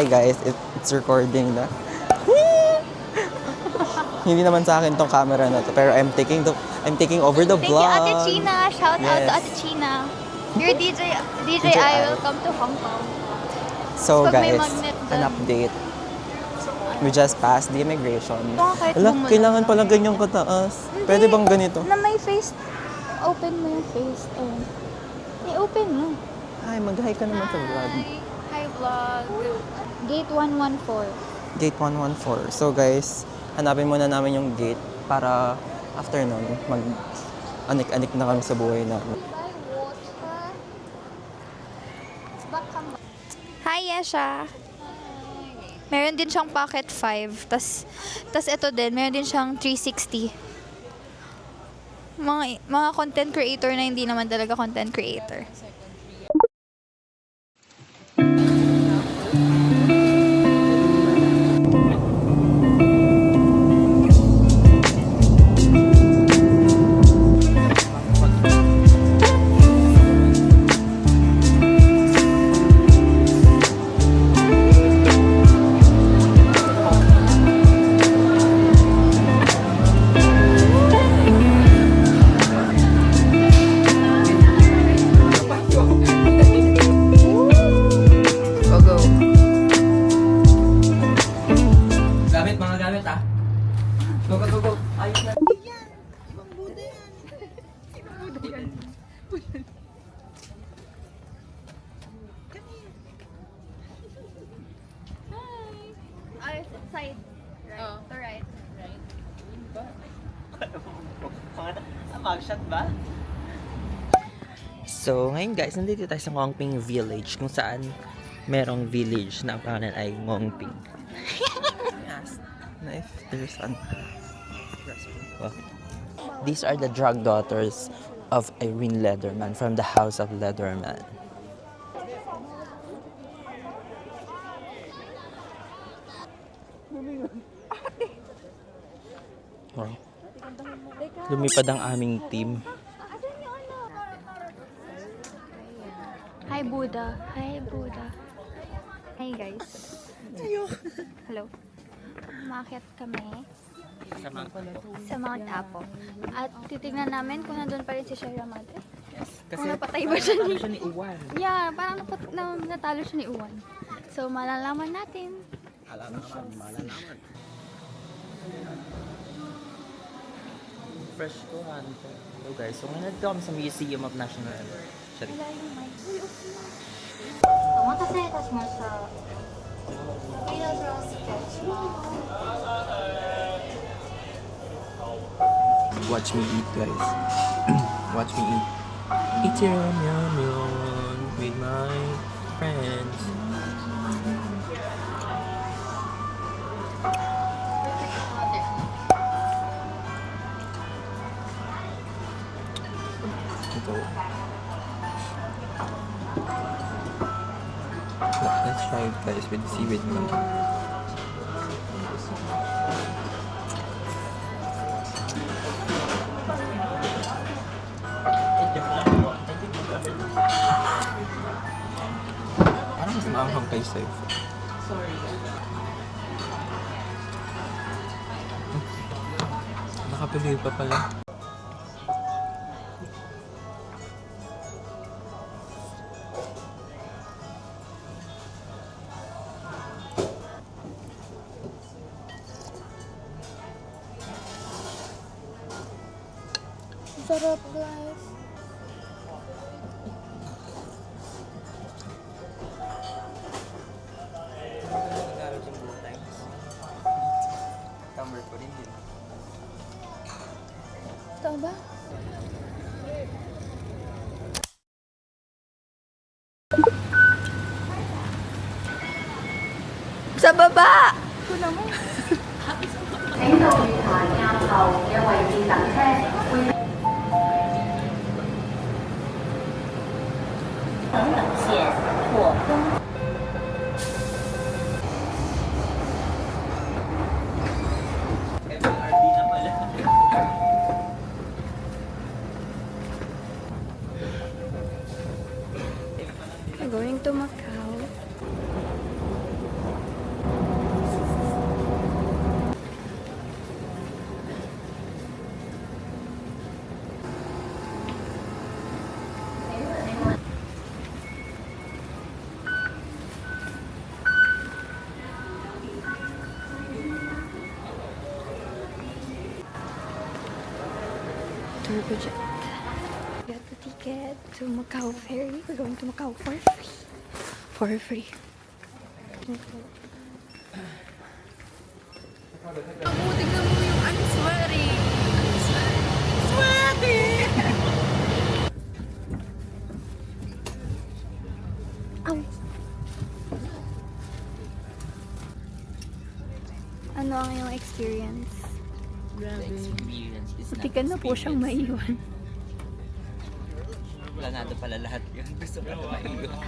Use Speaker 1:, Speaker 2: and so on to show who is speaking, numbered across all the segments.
Speaker 1: guys, it's recording na. Hindi naman sa akin tong camera na to, pero I'm taking over the
Speaker 2: Thank
Speaker 1: vlog.
Speaker 2: you, Ate China. Shout out to
Speaker 1: Yes.
Speaker 2: Ate China. Your DJ I will come to Hong Kong.
Speaker 1: So
Speaker 2: Pag may
Speaker 1: guys,
Speaker 2: magnet
Speaker 1: an
Speaker 2: dun.
Speaker 1: update. We just passed the immigration.
Speaker 2: Kahit
Speaker 1: Ala,
Speaker 2: bumulong
Speaker 1: kailangan
Speaker 2: lang.
Speaker 1: pala ganyang kataas.
Speaker 2: Hindi.
Speaker 1: Pwede bang ganito?
Speaker 2: Na may face. Open mo yung face. I-open mo.
Speaker 1: Ay, mag-hi ka naman sa vlog.
Speaker 2: Hi, vlog. Gate 114.
Speaker 1: Gate 114. So guys, hanapin muna namin yung gate para after nun, mag-anik-anik na kami sa buhay namin.
Speaker 2: Hi, Yesha. Meron din siyang pocket 5. Tas ito din, meron din siyang 360. Mga content creator na hindi naman talaga content creator. Side. Right. To right.
Speaker 1: Mag-shot ba? So, ngayon guys, nandito tayo sa Ngongping Village kung saan merong village na ang pangalan ay Ngongping. Yes. Na if there's an... Well, these are the drug daughters of Irene Lederman from the House of Lederman. Wow. Lumipad ang aming team.
Speaker 2: Hi, Buddha. Hi, Buddha. Hi, guys. Hello. Umakyat kami sa Mount Apo. At titignan namin kung nandun pa rin si Sierra Madre. Kung napatay ba siya ni
Speaker 1: Uwan.
Speaker 2: Yeah, parang natalo siya ni Uwan. So, malalaman natin.
Speaker 1: Malalaman. Fresh to hand. Hello guys, so ngayon nandito kami sa Museum of National Sorry.
Speaker 2: お待たせいたしました。
Speaker 1: Watch me eat guys. Watch me eat. Eat your ramyun with my friends. Ito. Let's try it guys with seaweed milk. Parang mas maanghang kay Saif. Sorry. Nakapili pa pala.
Speaker 2: Sarap, guys.
Speaker 1: Tumbler ko rin din.
Speaker 2: Ito ba? Sa baba! Ito naman.
Speaker 3: 请到月台押後嘅位置等車，會等等線或公。
Speaker 2: Going to Macau. Turbojet. We got the ticket to Macau Ferry. We're going to Macau for free. For free.
Speaker 4: Tignan mo yung sweaty. Sweaty!
Speaker 2: Ow. Ano ang iyong experience?
Speaker 4: Grabe.
Speaker 1: Experience is not
Speaker 2: Matikan na po siyang
Speaker 1: experience.
Speaker 2: maiwan.
Speaker 1: Planado pala lahat yun. Gusto ko na maiwan.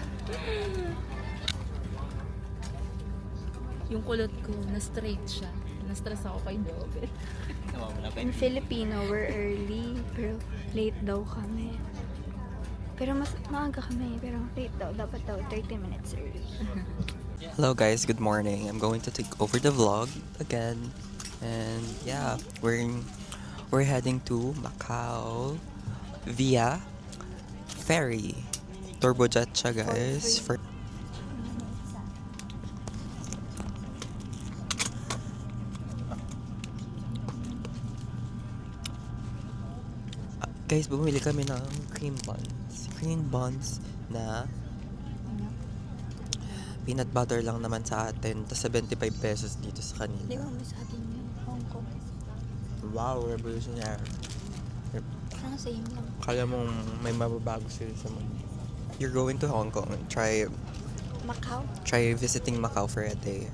Speaker 4: Yung kulot ko, na-straight siya. Na-stress ako kay Dobel.
Speaker 1: Nawawala pa
Speaker 2: In
Speaker 1: yun.
Speaker 2: Filipino, we're early, pero late daw kami. Pero mas maaga kami, pero late daw. Dapat daw 30 minutes early.
Speaker 1: Hello guys, good morning. I'm going to take over the vlog again. And yeah, we're heading to Macau via ferry. Turbojet siya guys. Guys, bumili kami ng cream buns. Cream buns na peanut butter lang naman sa atin. Tapos 75 pesos dito sa
Speaker 2: Di
Speaker 1: kanila.
Speaker 2: ba mo sa atin yun? Hong Kong.
Speaker 1: Wow, revolutionary.
Speaker 2: Parang same lang.
Speaker 1: Kala mo may mababago sila sa mundo. You're going to Hong Kong. Try visiting Macau for a day.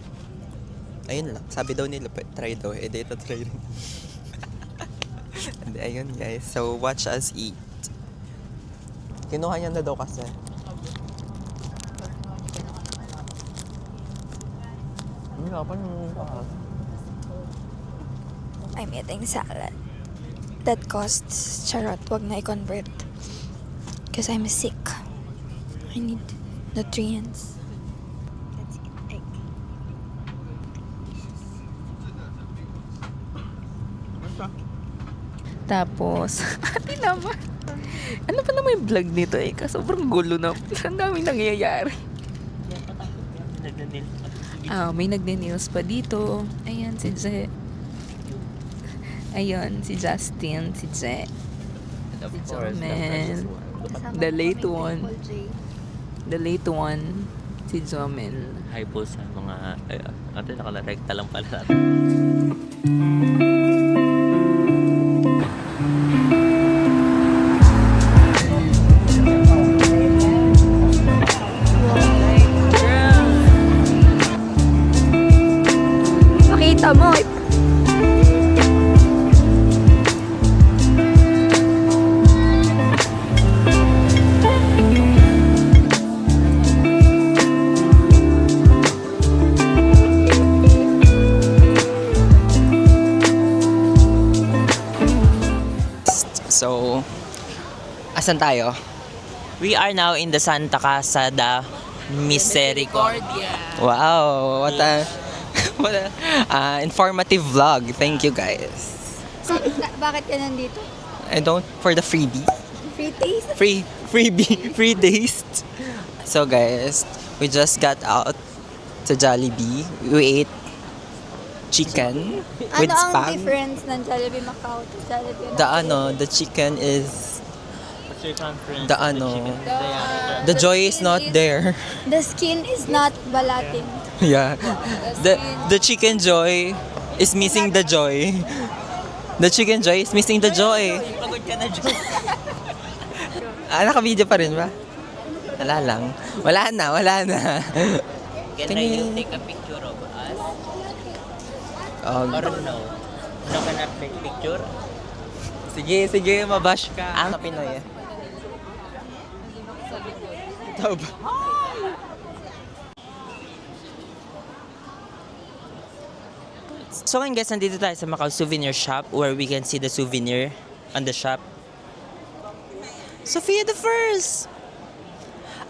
Speaker 1: Ayun lang. Sabi daw nila, try daw. Eh, data try rin. And ayun guys. So, watch us eat. Kinuha niya na daw kasi.
Speaker 2: I'm eating salad. That costs, charot, wag na i-convert. Because I'm sick. I need nutrients. Let's eat egg.
Speaker 4: Tapos, ate naman. Ano pa naman yung vlog nito eh? Sobrang gulo na. Ang daming nangyayari. May nagne-nails pa dito. Ayan, si Je. Ayun, si Justin, si Je. Si Jomel. The late one. The late one, si Jomel.
Speaker 1: Hi po sa mga... ate, nakalarekta lang pala.
Speaker 2: Makita mo.
Speaker 1: So, asan tayo? We are now in the Santa Casa de Misericordia. Wow, what a informative vlog. Thank you guys.
Speaker 2: Bakit ka nandito?
Speaker 1: I don't for the freebie.
Speaker 2: Free taste?
Speaker 1: Free taste. So guys, we just got out to Jollibee. We ate chicken with
Speaker 2: Ano ang
Speaker 1: spam.
Speaker 2: difference ng Jollibee Macau to Jollibee?
Speaker 1: The chicken is
Speaker 5: What's your conference?
Speaker 1: the joy is not there.
Speaker 2: The skin is not balating.
Speaker 1: Yeah. The chicken joy is missing the joy. The chicken joy is missing the joy. Pagod ka na, Joy. Naka-video pa rin ba? Wala lang. Wala na. Can you
Speaker 5: take a picture of us?
Speaker 1: Or
Speaker 5: no? No ka na take picture?
Speaker 1: Sige, mabash ka. Ang Pinoy. Ito ba? So ngayon guys, nandito tayo sa Macau Souvenir Shop where we can see the souvenir on the shop. Sophia the First!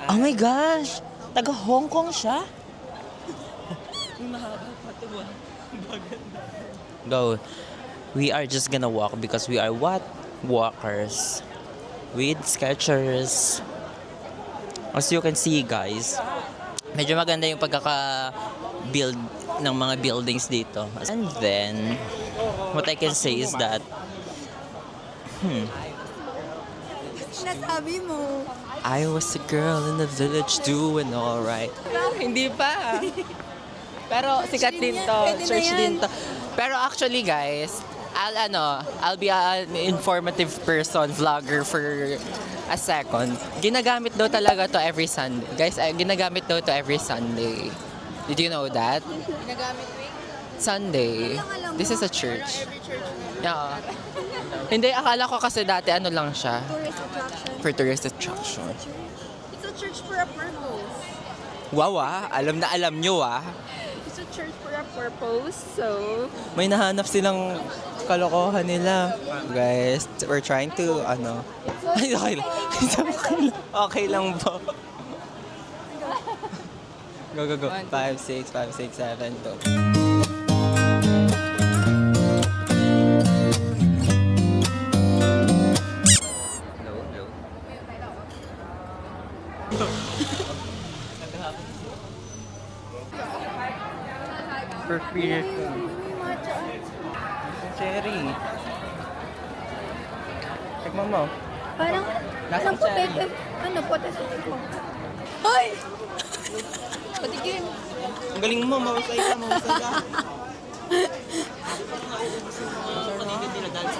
Speaker 1: Oh my gosh! Taga Hong Kong siya? Go. We are just gonna walk because we are what? Walkers. With Skechers. As you can see guys, medyo maganda yung pagkaka-build ng mga buildings dito. And then, what I can say is that
Speaker 2: Sinasabi mo.
Speaker 1: I was a girl in the village doing alright. Hindi pa. Pero sikat din to. Church din to. Pero actually guys, I'll be an informative person, vlogger for a second. Ginagamit daw talaga to every Sunday. Guys, ginagamit daw to every Sunday. Did you know that?
Speaker 4: Ginagamit
Speaker 1: Sunday. This is a church. Yeah. Hindi, akala ko kasi dati ano lang siya.
Speaker 2: Tourist attraction.
Speaker 1: For tourist attraction.
Speaker 4: It's a church for a purpose.
Speaker 1: Wow alam na alam nyo
Speaker 4: It's a church for a purpose, so...
Speaker 1: May nahanap silang kalokohan nila. Guys, we're trying to, Ay, okay lang. Okay lang po. Go. 5, 6, 7, 2. For free. Cherry. Tikman mo.
Speaker 2: Parang,
Speaker 1: Lasang
Speaker 2: puti.
Speaker 1: cherry.
Speaker 2: Ano, puti sa ko. Hoy!
Speaker 4: Patigim.
Speaker 1: Ang galing mo, mahusay ka.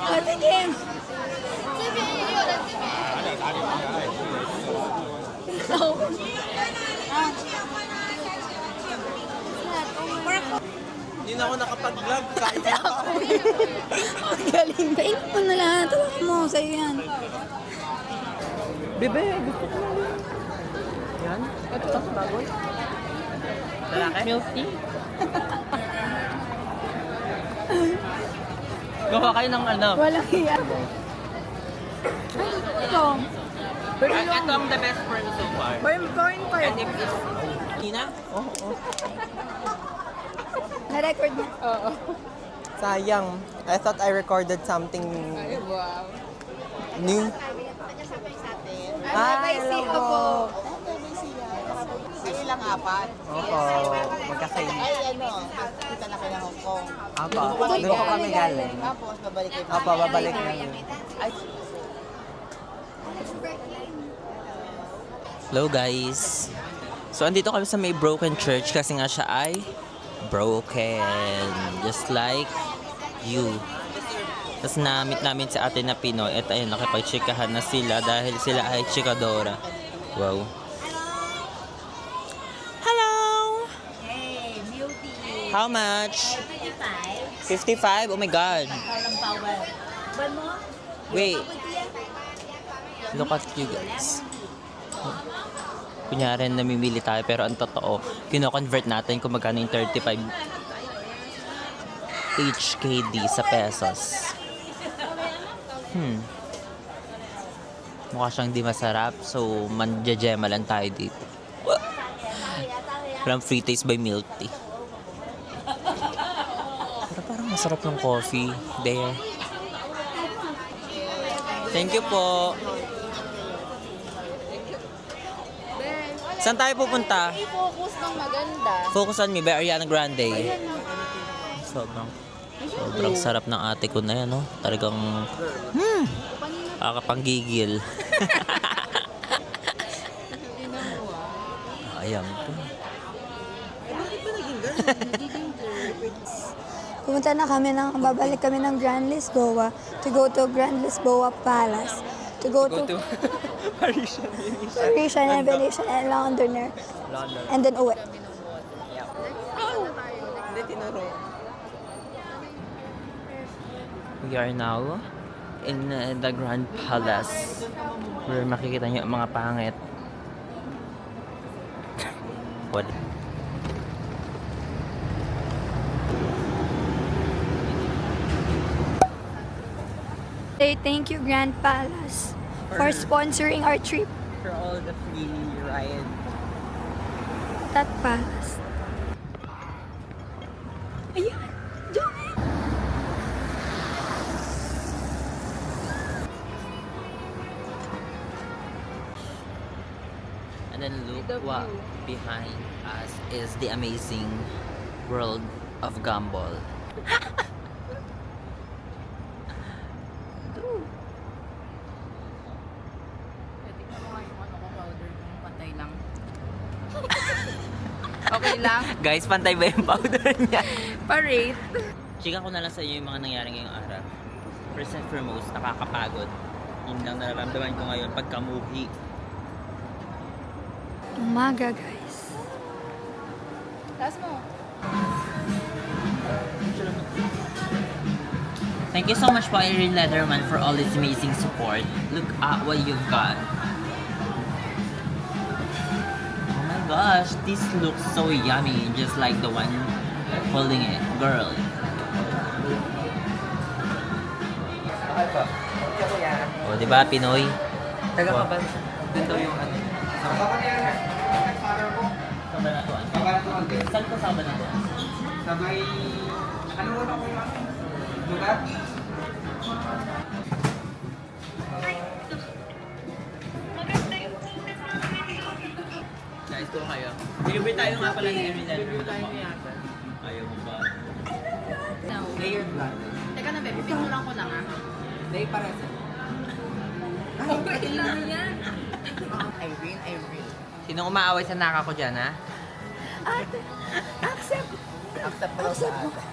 Speaker 2: Patikim!
Speaker 1: Hindi na ako nakapag-vlog. Kain na ako.
Speaker 2: Ang galing. Kain mo na lahat. Tawag mo. Sa'yo yan.
Speaker 1: Bebe, gusto ko na yun. Yan? Ito sa baboy. Lalaki? Milk tea? Gawa kayo ng
Speaker 2: Walang hiya. Ito.
Speaker 1: Ito ang the best friend so far.
Speaker 2: Corn pa
Speaker 1: And if it's... Tina? Oo.
Speaker 2: Na-record niya. Oo.
Speaker 1: Sayang. I thought I recorded something
Speaker 4: Wow.
Speaker 1: new. Hi, hello po.
Speaker 6: Ilang apat?
Speaker 1: Opo, magkakain.
Speaker 6: Ay, kita na kayo ng Hong Kong.
Speaker 1: Opo, doon po kami galing.
Speaker 6: Tapos, babalik kayo.
Speaker 1: Opo, babalik namin. Hello guys. So, andito kami sa may broken church kasi nga siya ay broken. Just like you. Tapos na-meet namin si ate na Pinoy at ayun, nakipag-chikahan na sila dahil sila ay chikadora. Wow. Hello!
Speaker 3: Hey, beauty.
Speaker 1: How much?
Speaker 3: 55.
Speaker 1: 55? Oh my God.
Speaker 3: Walang power. One more?
Speaker 1: Wait. Look at you guys. Kunyari namimili tayo pero ang totoo, kino-convert natin kung magkano yung 35 HKD sa pesos. Mukha siyang di masarap, so manjajema lang tayo dito. Walang free taste by milk tea. Pero parang masarap yung coffee there. Thank you po. Saan tayo pupunta?
Speaker 4: Focus ng maganda.
Speaker 1: Focus on me by Ariana Grande. Sobrang sarap ng ate ko na yan, no? Talagang, akapanggigil. Ayan po.
Speaker 2: Babalik kami ng Grand Lisboa to go to Grand Lisboa Palace. To go to Parisian and Venetian and Londoner. And then uwi.
Speaker 1: We are now in the Grand Palace where makikita niyo ang mga pangit. What?
Speaker 2: Thank you, Grand Palace, for sponsoring our trip.
Speaker 1: For all the free ride.
Speaker 2: That palace. Ayan! Joey!
Speaker 1: And then look what behind us is the amazing world of Gumball. Guys, pantay ba yung powder niya?
Speaker 4: Pa-rate.
Speaker 1: Chika ko na lang sa inyo yung mga nangyari ngayong araw. First and foremost, nakakapagod. Yun lang nararamdaman ko ngayon pagka-movie.
Speaker 2: Umaga, guys.
Speaker 1: Thank you so much po, Erin Leatherman, for all this amazing support. Look at what you've got. Oh my gosh, this looks so yummy, just like the one holding it. Girl. O, di ba, Pinoy?
Speaker 6: Taga-kaban.
Speaker 1: Doon daw yung ano. Kabanatuan. Saan ko sa Kabanatuan?
Speaker 6: Sabay, ano mo na ko yung lugar?
Speaker 1: Guys, kung kayo. Delivery tayo nga pala ni Erin Leatherman. Ayaw mo ba?
Speaker 6: Layer black.
Speaker 4: Teka na, baby. Picturean ko lang,
Speaker 6: Day para sa...
Speaker 4: Okay lang yan.
Speaker 6: Irene.
Speaker 1: Sinong umaaway sa naka ko dyan, ha?
Speaker 6: Accept mo sa ate.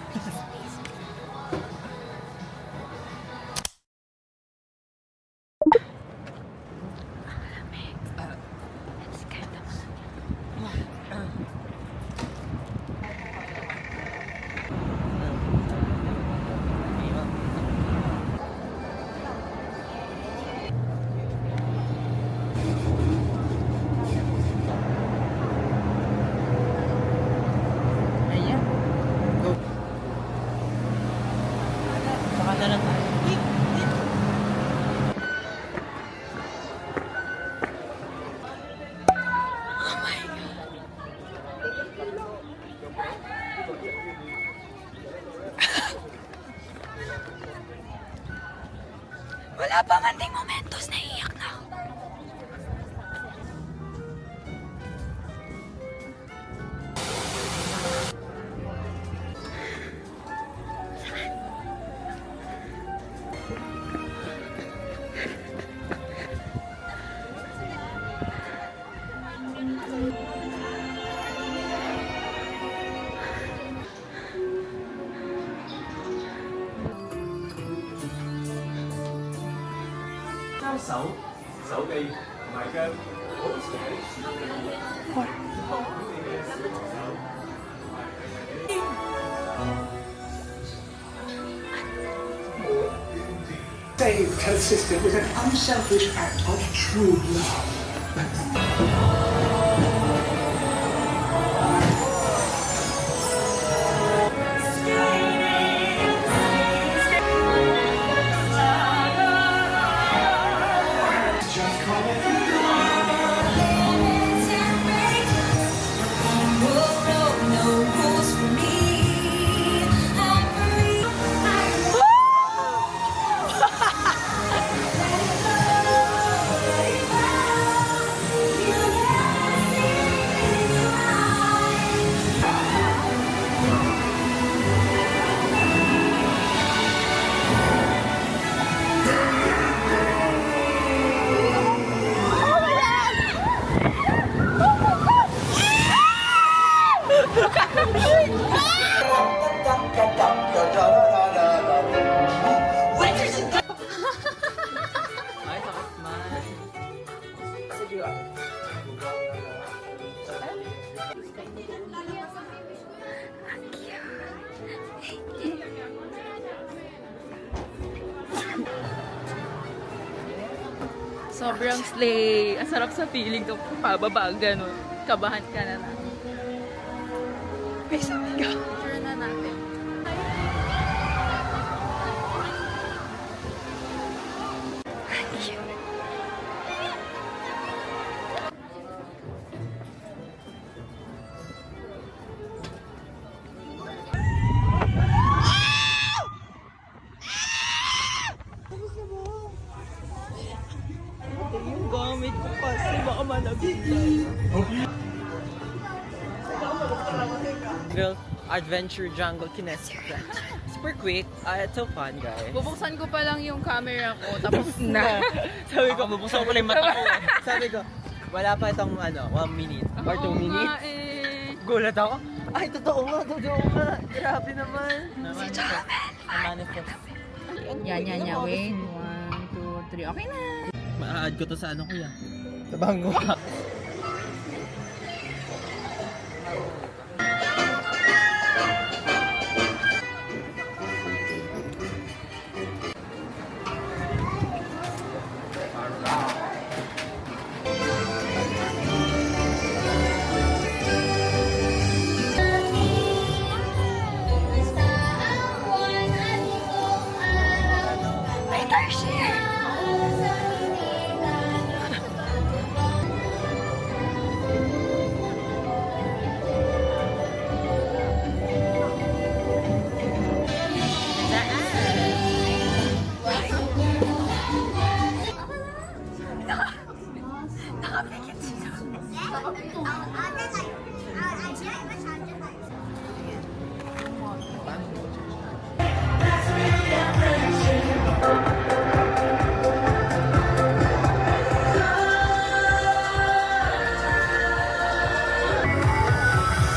Speaker 1: Ayan. Go. Saka na lang tayo.
Speaker 2: Wala pa man ding momentos, naiiyak na ako.
Speaker 7: Saved her sister was an unselfish act of true love. Just comment.
Speaker 1: Ay, sakit man.
Speaker 4: Sobrang slay. Ang sarap sa feeling ko. Pababa, gano'n. Kabahan ka na na.
Speaker 2: May sabi ka.
Speaker 4: Picture na natin.
Speaker 1: Yung gamit ko kasi baka malagay. Girl, Adventure Jungle Kinetic. Super quick. It's so fun, guys.
Speaker 4: Bubuksan ko pa lang yung camera ko, tapos na.
Speaker 1: Sabi ko, bubuksan ko pala yung mata ko. Sabi ko, wala pa itong 1 minute or 2 minutes.
Speaker 4: Eh.
Speaker 1: Gulat ako. Ay, totoo nga. Grabe naman.
Speaker 5: Si Jomen! Manifest.
Speaker 4: Yan. Wait. 1, 2, 3. Okay na.
Speaker 1: Ma-add ko to sa ano kuya? Sa bango.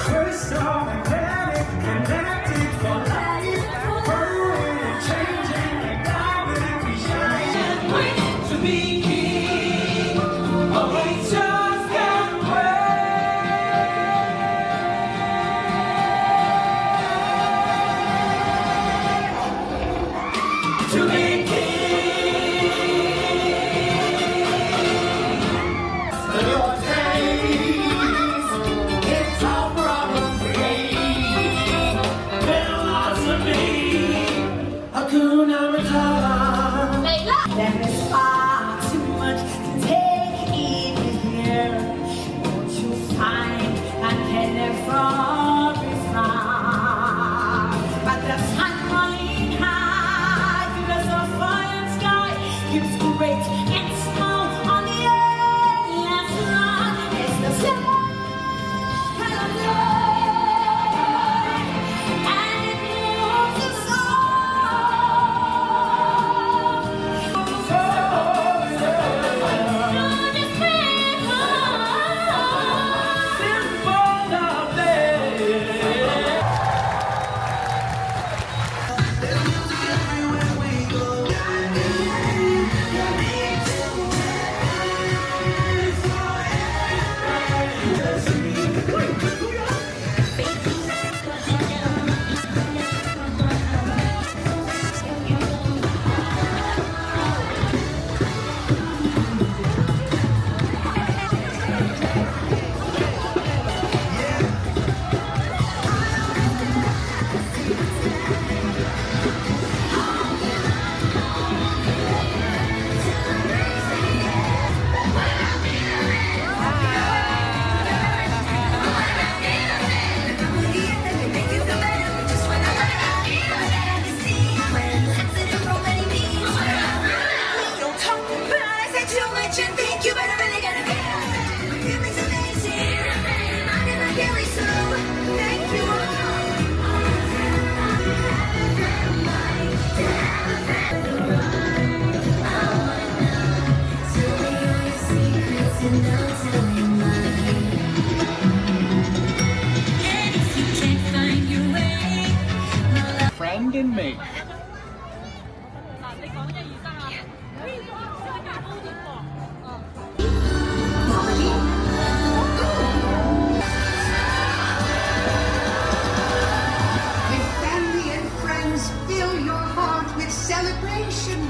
Speaker 7: First off, panic, connected for life. Growing and changing, and diamond we shine. Wait to be king. Oh, we just can't wait to be king. Your days, it's all problem-free. Philosophy, Hakuna Matata. There is far too much to take in here. Won't you find and can never be found? But the sun running high, because the fire sky keeps great and small on the endless run. It's the sun and it moves us
Speaker 6: Friend and mate.
Speaker 8: May family and friends fill your heart with celebration.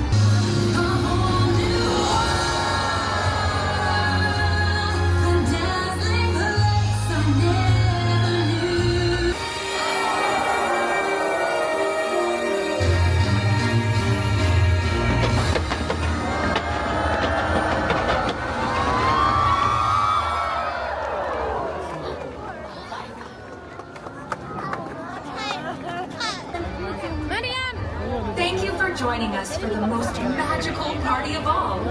Speaker 3: Thank you for joining us for the most magical party of all.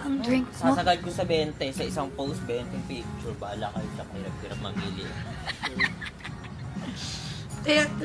Speaker 2: Ang drink mo.
Speaker 1: Sasagad ko sa 20, sa isang post, 20 picture. Bahala kayo sa hirap-hirap mamili.
Speaker 7: And